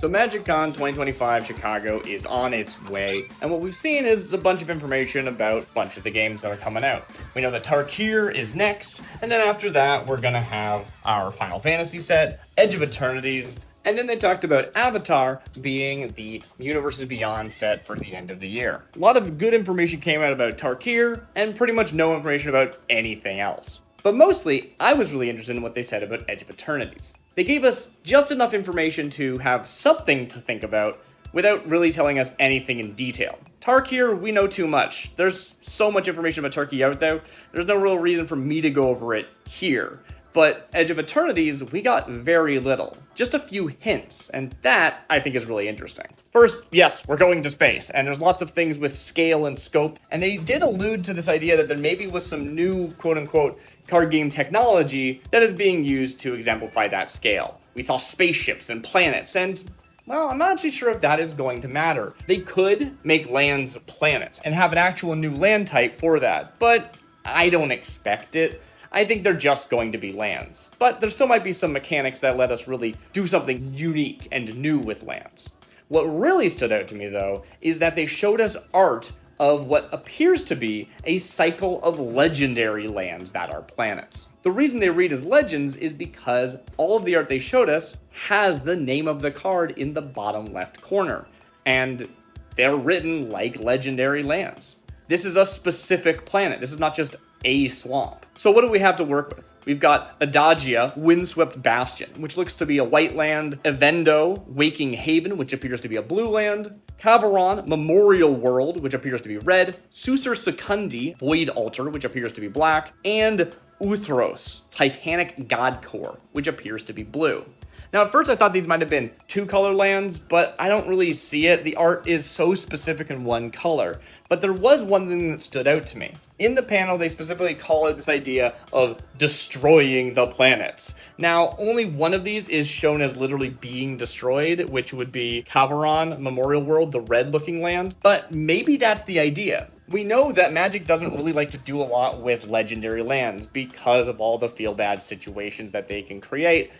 So MagicCon 2025 Chicago is on its way, and what we've seen is a bunch of information about a bunch of the games that are coming out. We know that Tarkir is next, and then after that we're gonna have our Final Fantasy set, Edge of Eternities, and then they talked about Avatar being the Universes Beyond set for the end of the year. A lot of good information came out about Tarkir, and pretty much no information about anything else. But mostly, I was really interested in what they said about Edge of Eternities. They gave us just enough information to have something to think about without really telling us anything in detail. Tarkir, we know too much. There's so much information about Tarkir out there, there's no real reason for me to go over it here. But Edge of Eternities, we got very little. Just a few hints, and that, I think, is really interesting. First, yes, we're going to space, and there's lots of things with scale and scope, and they did allude to this idea that there maybe was some new, quote-unquote, card game technology that is being used to exemplify that scale. We saw spaceships and planets, and well, I'm not actually sure if that is going to matter. They could make lands planets and have an actual new land type for that, but I don't expect it. I think they're just going to be lands. But there still might be some mechanics that let us really do something unique and new with lands. What really stood out to me, though, is that they showed us art of what appears to be a cycle of legendary lands that are planets. The reason they read as legends is because all of the art they showed us has the name of the card in the bottom left corner, and they're written like legendary lands. This is a specific planet. This is not just a swamp. So what do we have to work with? We've got Adagia, Windswept Bastion, which looks to be a white land, Evendo, Waking Haven, which appears to be a blue land, Cavaron, Memorial World, which appears to be red, Susur Secundi, Void Altar, which appears to be black, and Uthros, Titanic God Core, which appears to be blue. Now, at first I thought these might have been two-color lands, but I don't really see it. The art is so specific in one color. But there was one thing that stood out to me. In the panel, they specifically call it this idea of destroying the planets. Now, only one of these is shown as literally being destroyed, which would be Cavaron, Memorial World, the red-looking land. But maybe that's the idea. We know that Magic doesn't really like to do a lot with legendary lands because of all the feel-bad situations that they can create.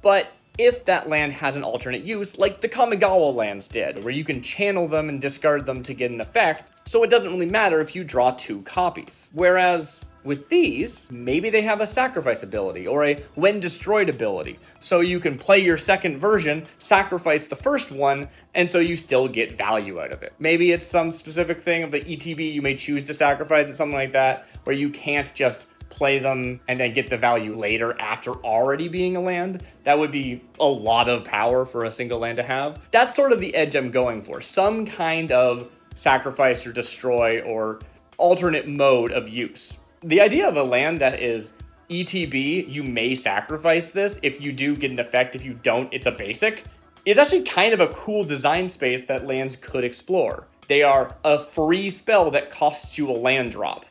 But if that land has an alternate use, like the Kamigawa lands did, where you can channel them and discard them to get an effect, so it doesn't really matter if you draw two copies. Whereas with these, maybe they have a sacrifice ability or a when destroyed ability. So you can play your second version, sacrifice the first one, and so you still get value out of it. Maybe it's some specific thing of the ETB you may choose to sacrifice it, something like that, where you can't just play them and then get the value later after already being a land. That would be a lot of power for a single land to have. That's sort of the edge I'm going for. Some kind of sacrifice or destroy or alternate mode of use. The idea of a land that is ETB, you may sacrifice this. If you do, get an effect. If you don't, it's a basic. Is actually kind of a cool design space that lands could explore. They are a free spell that costs you a land drop.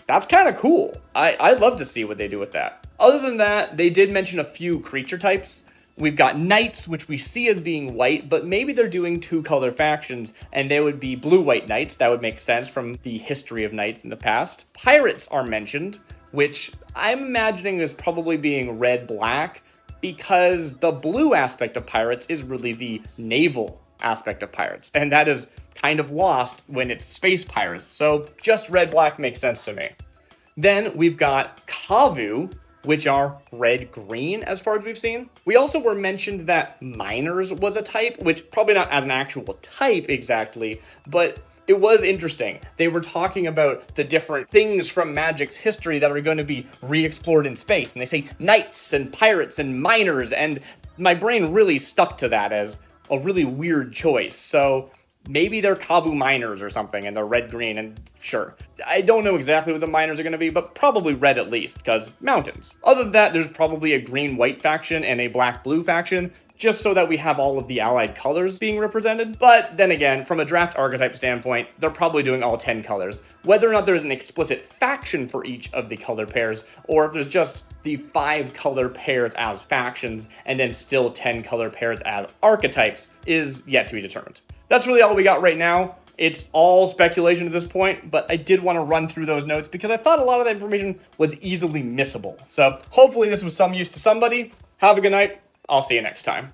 That's kind of cool. I'd love to see what they do with that. Other than that, they did mention a few creature types. We've got knights, which we see as being white, but maybe they're doing two-color factions, and they would be blue-white knights. That would make sense from the history of knights in the past. Pirates are mentioned, which I'm imagining is probably being red-black, because the blue aspect of pirates is really the naval aspect of pirates, and that is kind of lost when it's space pirates, so just red-black makes sense to me. Then we've got Kavu, which are red-green as far as we've seen. We also were mentioned that miners was a type, which probably not as an actual type exactly, but it was interesting. They were talking about the different things from Magic's history that are going to be re-explored in space, and they say knights and pirates and miners, and my brain really stuck to that as a really weird choice. So maybe they're Kavu miners or something, and they're red-green, and sure. I don't know exactly what the miners are going to be, but probably red at least, because mountains. Other than that, there's probably a green-white faction and a black-blue faction, just so that we have all of the allied colors being represented. But then again, from a draft archetype standpoint, they're probably doing all 10 colors. Whether or not there's an explicit faction for each of the color pairs, or if there's just the 5 color pairs as factions, and then still 10 color pairs as archetypes, is yet to be determined. That's really all we got right now. It's all speculation at this point, but I did want to run through those notes because I thought a lot of the information was easily missable. So hopefully this was some use to somebody. Have a good night. I'll see you next time.